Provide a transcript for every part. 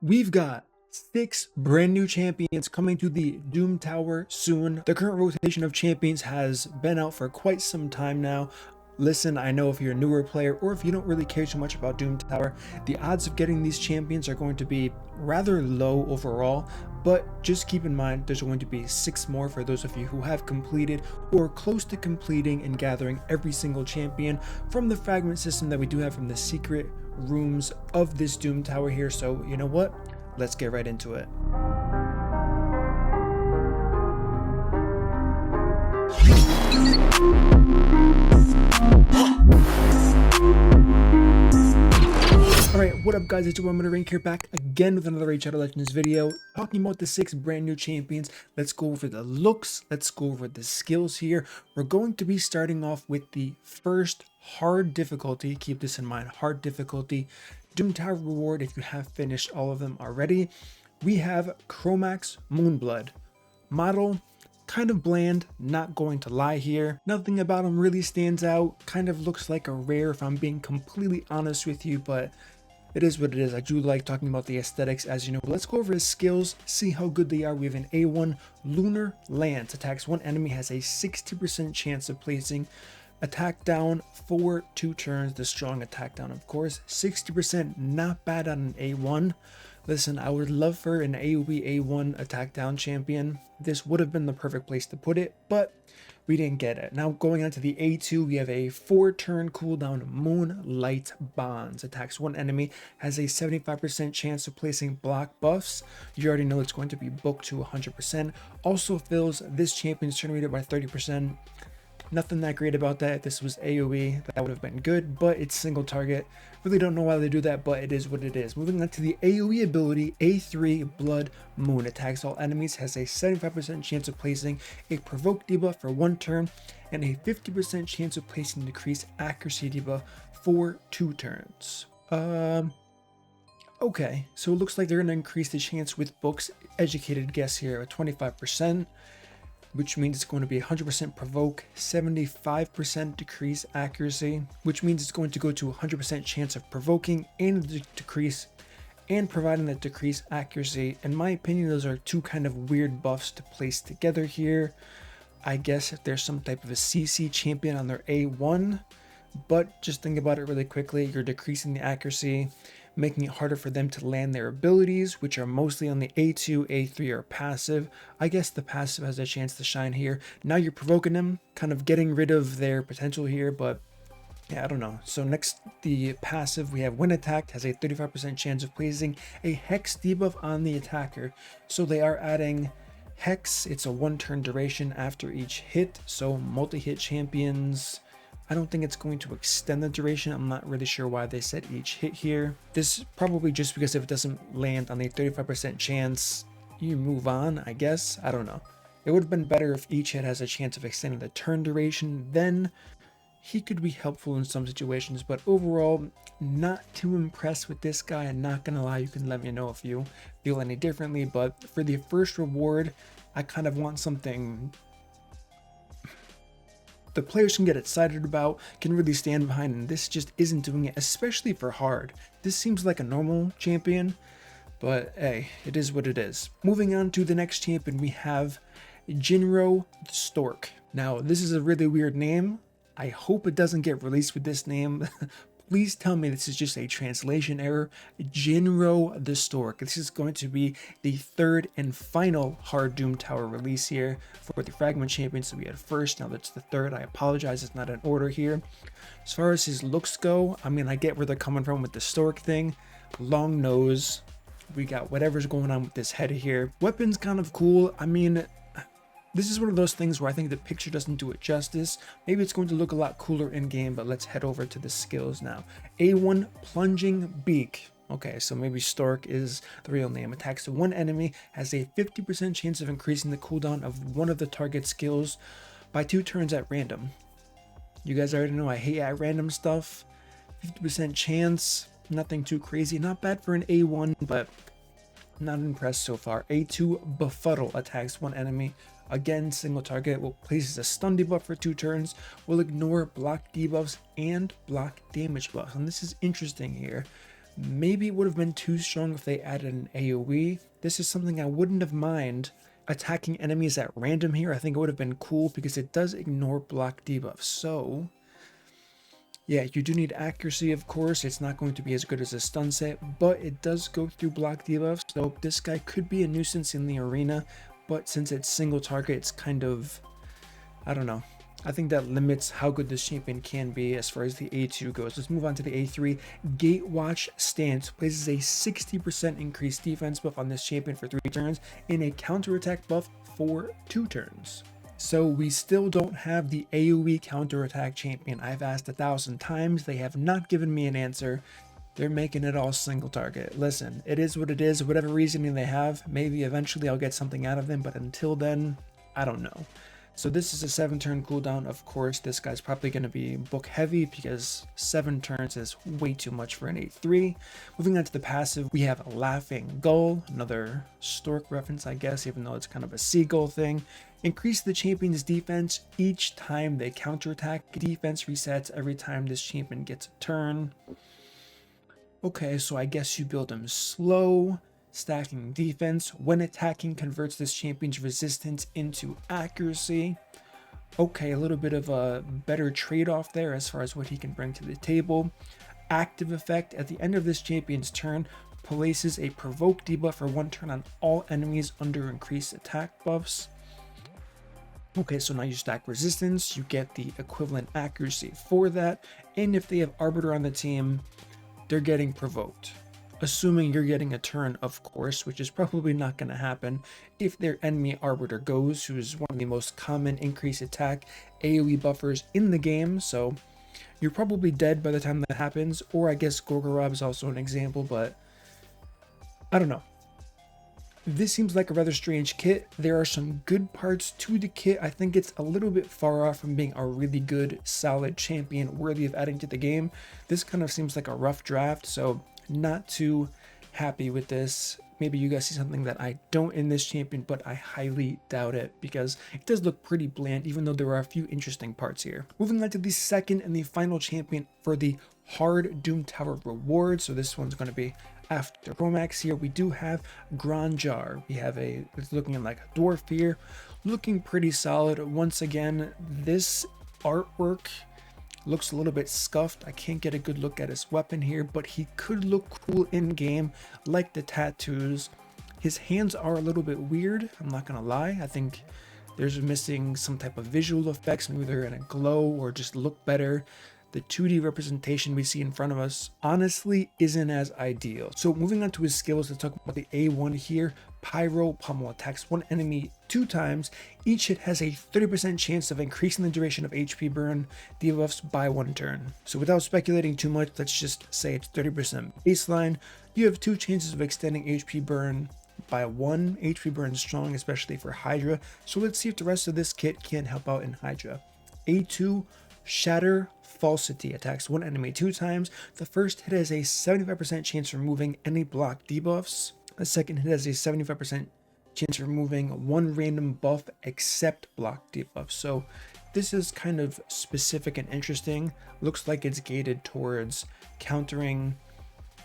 We've got 6 brand new champions coming to the Doom Tower soon. The current rotation of champions has been out for quite some time now. Listen, I know if you're a newer player or if you don't really care too much about Doom Tower, the odds of getting these champions are going to be rather low overall, but just keep in mind there's going to be 6 more for those of you who have completed or close to completing and gathering every single champion from the fragment system that we do have from the secret rooms of this Doom Tower here. So you know what? Let's get right into it. Alright, what up guys, it's your boy MurderInc here, back again with another Raid Shadow Legends video, talking about the 6 brand new champions. Let's go over the looks, let's go over the skills here. We're going to be starting off with the first hard difficulty, keep this in mind, hard difficulty, Doom Tower reward if you have finished all of them already. We have Chromax Moonblood. Model, kind of bland, not going to lie here. Nothing about him really stands out, kind of looks like a rare if I'm being completely honest with you, but it is what it is. I do like talking about the aesthetics, as you know. Let's go over his skills, see how good they are. We have an A1 Lunar Lance. Attacks one enemy, has a 60% chance of placing attack down for 2 turns. The strong attack down, of course. 60%, not bad on an A1. Listen, I would love for an AoE A1 attack down champion. This would have been the perfect place to put it, but we didn't get it. Now going on to the A2, we have a 4-turn cooldown Moonlight Bonds. Attacks one enemy, has a 75% chance of placing block buffs. You already know it's going to be booked to 100%. Also fills this champion's turn rate by 30%. Nothing that great about that. If this was AoE, that would have been good, but it's single target. Really don't know why they do that, but it is what it is. Moving on to the AoE ability, A3 Blood Moon. Attacks all enemies, has a 75% chance of placing a provoke debuff for 1 turn, and a 50% chance of placing decreased accuracy debuff for 2 turns. Okay, so it looks like they're going to increase the chance with books. Educated guess here at 25%. Which means it's going to be 100% provoke, 75% decrease accuracy, which means it's going to go to 100% chance of provoking and decrease and providing that decrease accuracy. In my opinion, those are 2 kind of weird buffs to place together here. I guess if there's some type of a CC champion on their A1, but just think about it really quickly. You're decreasing the accuracy, making it harder for them to land their abilities, which are mostly on the A2, A3 are passive. I guess the passive has a chance to shine here. Now you're provoking them, kind of getting rid of their potential here, but yeah, I don't know. So next, the passive, we have when attacked, has a 35% chance of placing a hex debuff on the attacker. So they are adding hex. It's a 1-turn duration after each hit. So multi-hit champions, I don't think it's going to extend the duration. I'm not really sure why they said each hit here. This is probably just because if it doesn't land on the 35% chance, you move on, I guess. I don't know. It would have been better if each hit has a chance of extending the turn duration. Then he could be helpful in some situations, but overall, not too impressed with this guy. I'm not gonna lie, you can let me know if you feel any differently, but for the first reward, I kind of want something the players can get excited about, can really stand behind, and this just isn't doing it, especially for hard. This seems like a normal champion, but hey, it is what it is. Moving on to the next champion, we have Jinro Stork. Now, this is a really weird name. I hope it doesn't get released with this name. Please tell me this is just a translation error. Jinro the Stork. This is going to be the 3rd and final hard Doom Tower release here for the Fragment champions. So we had first, now that's the 3rd. I apologize, it's not in order here. As far as his looks go, I mean, I get where they're coming from with the Stork thing. Long nose. We got whatever's going on with this head here. Weapon's kind of cool. I mean, this is one of those things where I think the picture doesn't do it justice. Maybe it's going to look a lot cooler in game, but let's head over to the skills now. A1 Plunging Beak. Okay, so maybe Stork is the real name. Attacks one enemy, has a 50% chance of increasing the cooldown of one of the target skills by 2 turns at random. You guys already know I hate at random stuff. 50% chance, nothing too crazy. Not bad for an A1, but not impressed so far. A2 Befuddle. Attacks one enemy. Again, single target, will places a stun debuff for 2 turns, will ignore block debuffs and block damage buffs. And this is interesting here. Maybe it would have been too strong if they added an AoE. This is something I wouldn't have mind attacking enemies at random here. I think it would have been cool because it does ignore block debuffs. So yeah, you do need accuracy, of course. It's not going to be as good as a stun set, but it does go through block debuffs. So this guy could be a nuisance in the arena, but since it's single target, it's kind of, I don't know. I think that limits how good this champion can be as far as the A2 goes. Let's move on to the A3. Gatewatch Stance places a 60% increased defense buff on this champion for 3 turns and a counterattack buff for 2 turns. So we still don't have the AoE counterattack champion. I've asked 1,000 times. They have not given me an answer. They're making it all single target. Listen, it is what it is. Whatever reasoning they have, maybe eventually I'll get something out of them, but until then, I don't know. So this is a 7-turn cooldown. Of course, this guy's probably going to be book heavy because 7 turns is way too much for an 8-3. Moving on to the passive, we have Laughing Gull, another Stork reference, I guess, even though it's kind of a seagull thing. Increase the champion's defense each time they counterattack. Defense resets every time this champion gets a turn. Okay, so I guess you build him slow. Stacking defense when attacking converts this champion's resistance into accuracy. Okay, a little bit of a better trade-off there as far as what he can bring to the table. Active effect at the end of this champion's turn places a provoke debuff for 1 turn on all enemies under increased attack buffs. Okay, so now you stack resistance, you get the equivalent accuracy for that, and if they have Arbiter on the team, they're getting provoked. Assuming you're getting a turn, of course, which is probably not going to happen if their enemy Arbiter goes, who is one of the most common increased attack AoE buffers in the game, so you're probably dead by the time that happens, or I guess Gorgorob is also an example, but I don't know. This seems like a rather strange kit. There are some good parts to the kit. I think it's a little bit far off from being a really good, solid champion worthy of adding to the game. This kind of seems like a rough draft, so not too happy with this. Maybe you guys see something that I don't in this champion, but I highly doubt it because it does look pretty bland, even though there are a few interesting parts here. Moving on to the second and the final champion for the Hard Doom Tower reward. So this one's going to be after Chromax here. We do have Granjar. We have it's looking like a dwarf here, looking pretty solid. Once again, this artwork looks a little bit scuffed. I can't get a good look at his weapon here, but he could look cool in game, like the tattoos. His hands are a little bit weird, I'm not gonna lie. I think there's missing some type of visual effects. Maybe they're gonna glow or just look better. The 2D representation we see in front of us honestly isn't as ideal. So moving on to his skills, let's talk about the A1 here. Pyro Pummel attacks 1 enemy 2 times. Each hit has a 30% chance of increasing the duration of HP burn debuffs by 1 turn. So without speculating too much, let's just say it's 30% baseline. You have 2 chances of extending HP burn by 1. HP burn strong, especially for Hydra. So let's see if the rest of this kit can help out in Hydra. A2 Shatter Falsity attacks 1 enemy 2 times. The first hit has a 75% chance of removing any block debuffs. The second hit has a 75% chance of removing 1 random buff except block debuffs. So this is kind of specific and interesting. Looks like it's gated towards countering,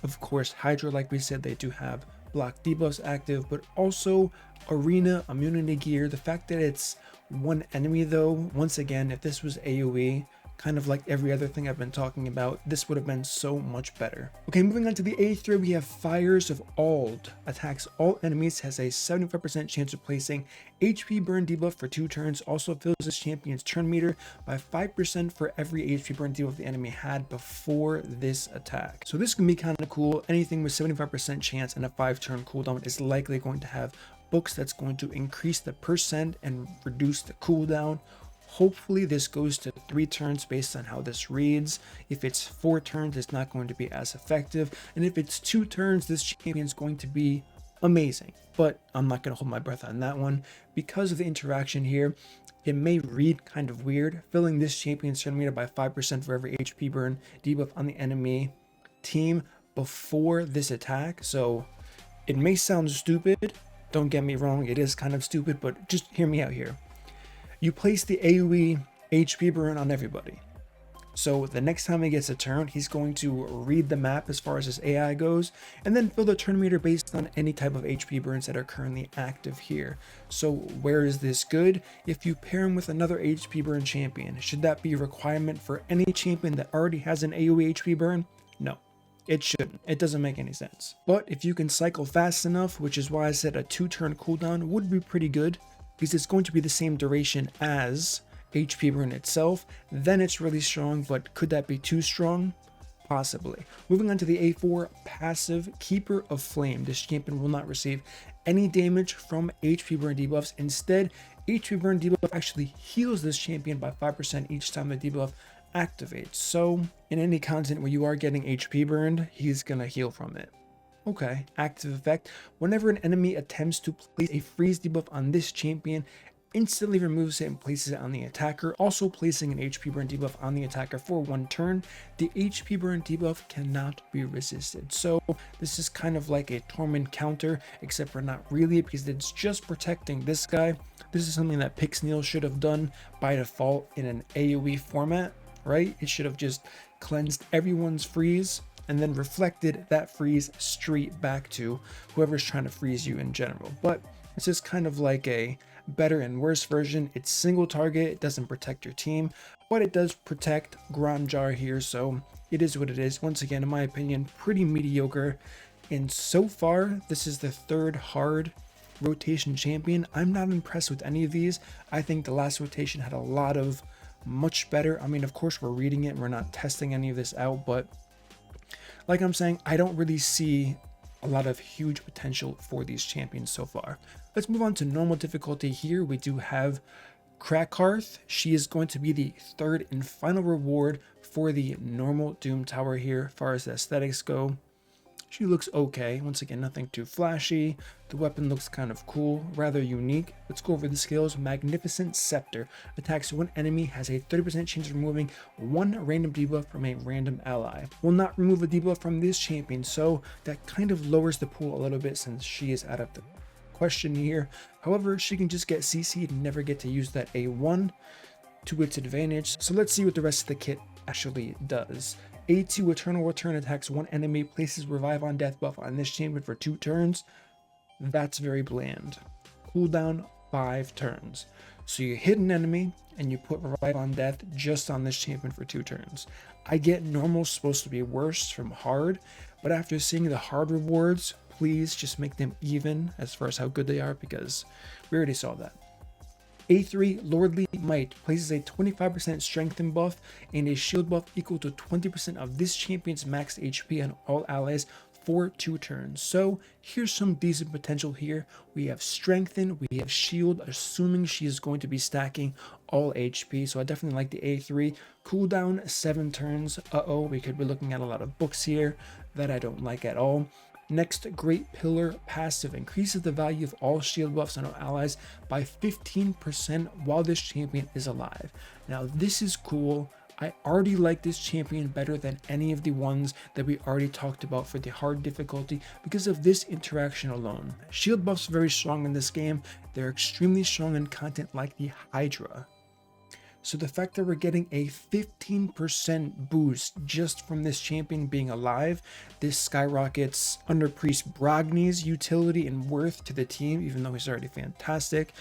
of course, Hydra. Like we said, they do have block debuffs active, but also arena immunity gear. The fact that it's 1 enemy though, once again, if this was AoE, kind of like every other thing I've been talking about, this would have been so much better. Okay, moving on to the A3, we have Fires of Ald. Attacks all enemies, has a 75% chance of placing HP burn debuff for 2 turns. Also fills this champion's turn meter by 5% for every HP burn debuff the enemy had before this attack. So this can be kind of cool. Anything with 75% chance and a 5-turn cooldown is likely going to have books that's going to increase the percent and reduce the cooldown. Hopefully this goes to 3 turns based on how this reads. If it's 4 turns, it's not going to be as effective. And if it's 2 turns, this champion is going to be amazing. But I'm not going to hold my breath on that one. Because of the interaction here, it may read kind of weird. Filling this champion's turn meter by 5% for every HP burn debuff on the enemy team before this attack. So it may sound stupid. Don't get me wrong, it is kind of stupid, but just hear me out here. You place the AoE HP burn on everybody. So the next time he gets a turn, he's going to read the map as far as his AI goes, and then fill the turn meter based on any type of HP burns that are currently active here. So where is this good? If you pair him with another HP burn champion, should that be a requirement for any champion that already has an AoE HP burn? No. It shouldn't. It doesn't make any sense. But if you can cycle fast enough, which is why I said a 2-turn cooldown would be pretty good, because it's going to be the same duration as HP burn itself, then it's really strong. But could that be too strong? Possibly. Moving on to the A4 passive, Keeper of Flame. This champion will not receive any damage from HP burn debuffs. Instead, HP burn debuff actually heals this champion by 5% each time the debuff activates. So in any content where you are getting HP burned, he's gonna heal from it. Okay, active effect. Whenever an enemy attempts to place a freeze debuff on this champion, instantly removes it and places it on the attacker, also placing an HP burn debuff on the attacker for 1 turn. The HP burn debuff cannot be resisted. So this is kind of like a torment counter, except for not really, because it's just protecting this guy. This is something that Pixneal should have done by default in an AoE format, right? It should have just cleansed everyone's freeze and then reflected that freeze straight back to whoever's trying to freeze you in general. But it's just kind of like a better and worse version. It's single target, it doesn't protect your team, but it does protect Granjar here, so it is what it is. Once again, in my opinion, pretty mediocre. And so far, this is the 3rd hard rotation champion. I'm not impressed with any of these. I think the last rotation had a lot of much better. I mean, of course, we're reading it, we're not testing any of this out, but like I'm saying, I don't really see a lot of huge potential for these champions so far. Let's move on to normal difficulty. Here we do have Krakh Hearth. She is going to be the 3rd and final reward for the normal Doom Tower here. As far as the aesthetics go, she looks okay. Once again, nothing too flashy. The weapon looks kind of cool, rather unique. Let's go over the skills. Magnificent Scepter. Attacks one enemy, has a 30% chance of removing 1 random debuff from a random ally. Will not remove a debuff from this champion, so that kind of lowers the pool a little bit since she is out of the question here. However, she can just get CC'd and never get to use that A1 to its advantage. So let's see what the rest of the kit actually does. A2 Eternal Return, attacks one enemy, places Revive on Death buff on this champion for 2 turns. That's very bland. Cooldown 5 turns. So you hit an enemy and you put Revive on Death just on this champion for 2 turns. I get normal's supposed to be worse from hard, but after seeing the hard rewards, please just make them even as far as how good they are, because we already saw that. A3 Lordly Might places a 25% strengthen buff and a shield buff equal to 20% of this champion's max HP on all allies for 2 turns. So here's some decent potential here. We have strengthen, we have shield, assuming she is going to be stacking all HP. So I definitely like the A3. Cooldown 7 turns. We could be looking at a lot of books here that I don't like at all. Next, Great Pillar passive increases the value of all shield buffs on our allies by 15% while this champion is alive. Now this is cool. I already like this champion better than any of the ones that we already talked about for the hard difficulty because of this interaction alone. Shield buffs are very strong in this game. They're extremely strong in content like the Hydra. So the fact that we're getting a 15% boost just from this champion being alive, this skyrockets Under Priest Brogni's utility and worth to the team, even though he's already fantastic.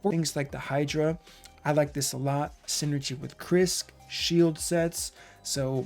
For things like the Hydra, I like this a lot. Synergy with Krisk, shield sets. So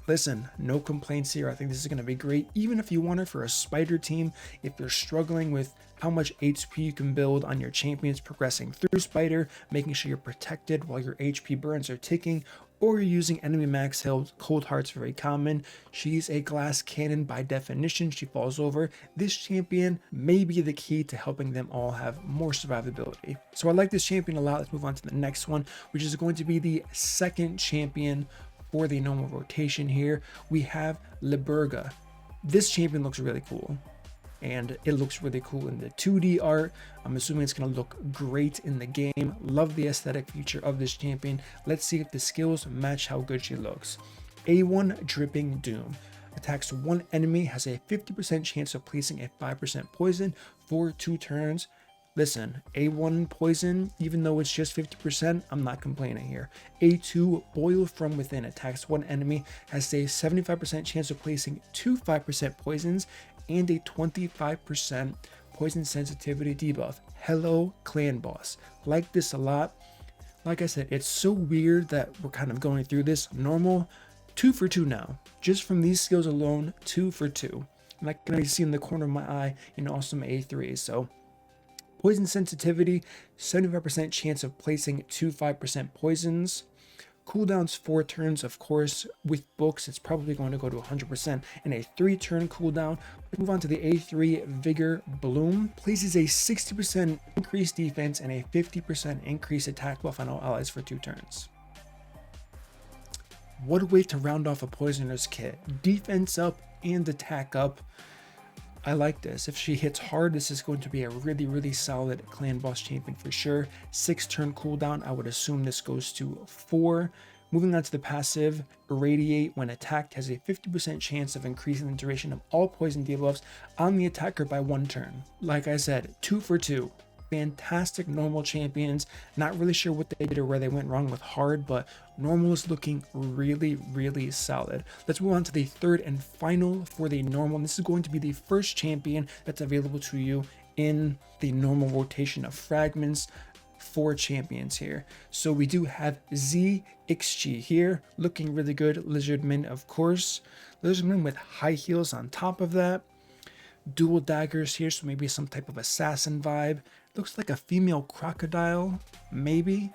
listen, no complaints here. I think this is going to be great, even if you want it for a spider team. If you're struggling with how much HP you can build on your champions progressing through spider, making sure you're protected while your HP burns are ticking, or you're using enemy max health, Cold Heart's very common. She's a glass cannon by definition. She falls over. This champion may be the key to helping them all have more survivability. So I like this champion a lot. Let's move on to the next one, which is going to be the 2nd champion for the normal rotation here. We have Liberga. This champion looks really cool, and it looks really cool in the 2D art. I'm assuming it's going to look great in the game. Love the aesthetic feature of this champion. Let's see if the skills match how good she looks. A1 Dripping Doom. Attacks one enemy, has a 50% chance of placing a 5% poison for 2 turns. Listen, A1 poison, even though it's just 50%, I'm not complaining here. A2 boil from within attacks one enemy, has a 75% chance of placing 2 5% poisons and a 25% poison sensitivity debuff. Hello, clan boss. Like this a lot. Like I said, it's so weird that we're kind of going through this. Normal, 2 for 2 now. Just from these skills alone, 2 for 2. I'm not going to be seeing in the corner of my eye an awesome A3. So poison sensitivity, 75% chance of placing 2 5% poisons. Cooldowns 4 turns, of course. With books, it's probably going to go to 100% and a 3-turn cooldown. We move on to the A3 Vigor Bloom. Places a 60% increased defense and a 50% increased attack buff on all allies for 2 turns. What a way to round off a poisoner's kit. Defense up and attack up. I like this. If she hits hard, this is going to be a really solid clan boss champion for sure. 6-turn cooldown. I would assume this goes to 4. Moving on to the passive, Irradiate. When attacked, has a 50% chance of increasing the duration of all poison debuffs on the attacker by 1 turn. Like I said, 2 for 2. Fantastic normal champions. Not really sure what they did or where they went wrong with hard, but normal is looking really solid. Let's move on to the third and final for the normal. And this is going to be the first champion that's available to you in the normal rotation of fragments. 4 champions here. So we do have Zixg here, looking really good. Lizardman, of course. Lizardman with high heels on top of that. Dual daggers here, so maybe some type of assassin vibe. Looks like a female crocodile, maybe,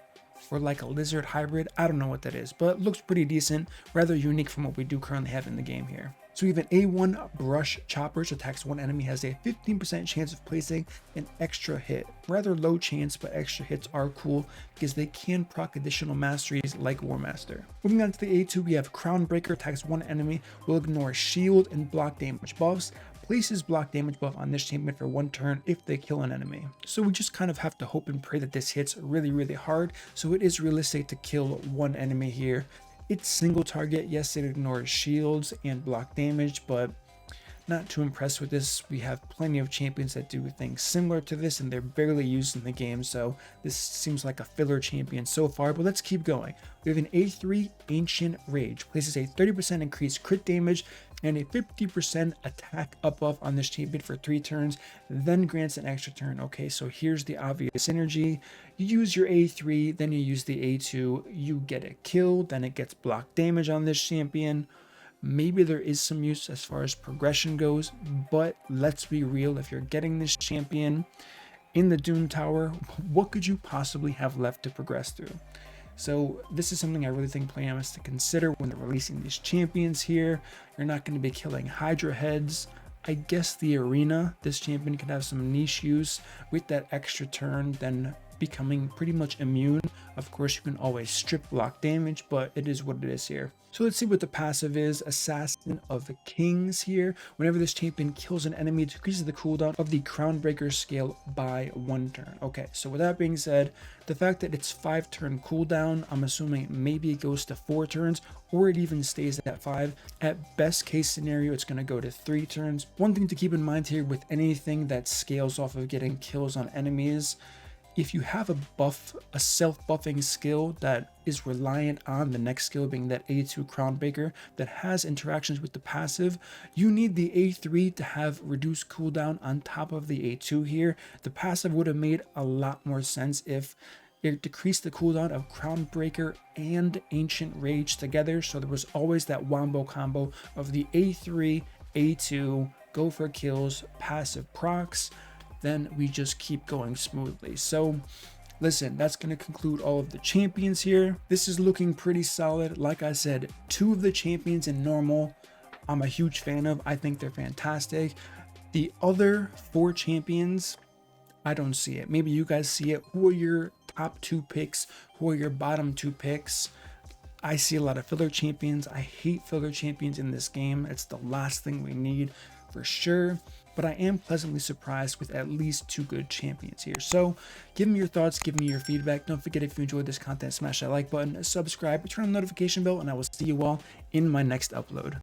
or like a lizard hybrid. I don't know what that is, but looks pretty decent. Rather unique from what we do currently have in the game here. So we have an A1 Brush Chopper, which attacks one enemy, has a 15% chance of placing an extra hit. Rather low chance, but extra hits are cool because they can proc additional masteries like War Master. Moving on to the A2, we have Crown Breaker, attacks one enemy, will ignore shield and block damage buffs. Places block damage buff on this champion for 1 turn if they kill an enemy. So we just kind of have to hope and pray that this hits really hard. So it is realistic to kill 1 enemy here. It's single target. Yes, it ignores shields and block damage, but not too impressed with this. We have plenty of champions that do things similar to this, and they're barely used in the game, so this seems like a filler champion so far, but let's keep going. We have an A3 Ancient Rage. Places a 30% increased crit damage and a 50% attack up buff on this champion for 3 turns, then grants an extra turn. Okay, so here's the obvious synergy. You use your A3, then you use the A2, you get a kill, then it gets block damage on this champion. Maybe there is some use as far as progression goes, but let's be real, if you're getting this champion in the Doom Tower, what could you possibly have left to progress through? So this is something I really think Plarium has to consider when they're releasing these champions here. You're not going to be killing Hydra heads. I guess the arena, this champion could have some niche use with that extra turn, then becoming pretty much immune. Of course, you can always strip block damage, but it is what it is here. So let's see what the passive is. Assassin of the Kings here. Whenever this champion kills an enemy, it decreases the cooldown of the Crown Breaker scale by 1 turn. Okay, so with that being said, the fact that it's 5-turn cooldown, I'm assuming maybe it goes to 4 turns, or it even stays at 5. At best case scenario, it's going to go to 3 turns. One thing to keep in mind here with anything that scales off of getting kills on enemies, if you have a self-buffing skill that is reliant on the next skill being that A2 Crown Breaker that has interactions with the passive, you need the A3 to have reduced cooldown on top of the A2 here. The passive would have made a lot more sense if it decreased the cooldown of Crown Breaker and Ancient Rage together, so there was always that wombo combo of the A3, A2, go for kills, passive procs, then we just keep going smoothly. So listen, that's going to conclude all of the champions here. This is looking pretty solid. Like I said, 2 of the champions in normal I'm a huge fan of. I think they're fantastic. The other 4 champions, I don't see it. Maybe you guys see it. Who are your top 2 picks? Who are your bottom 2 picks? I see a lot of filler champions. I hate filler champions in this game. It's the last thing we need for sure. But I am pleasantly surprised with at least 2 good champions here. So give me your thoughts, give me your feedback. Don't forget, if you enjoyed this content, smash that like button, subscribe, turn on the notification bell, and I will see you all in my next upload.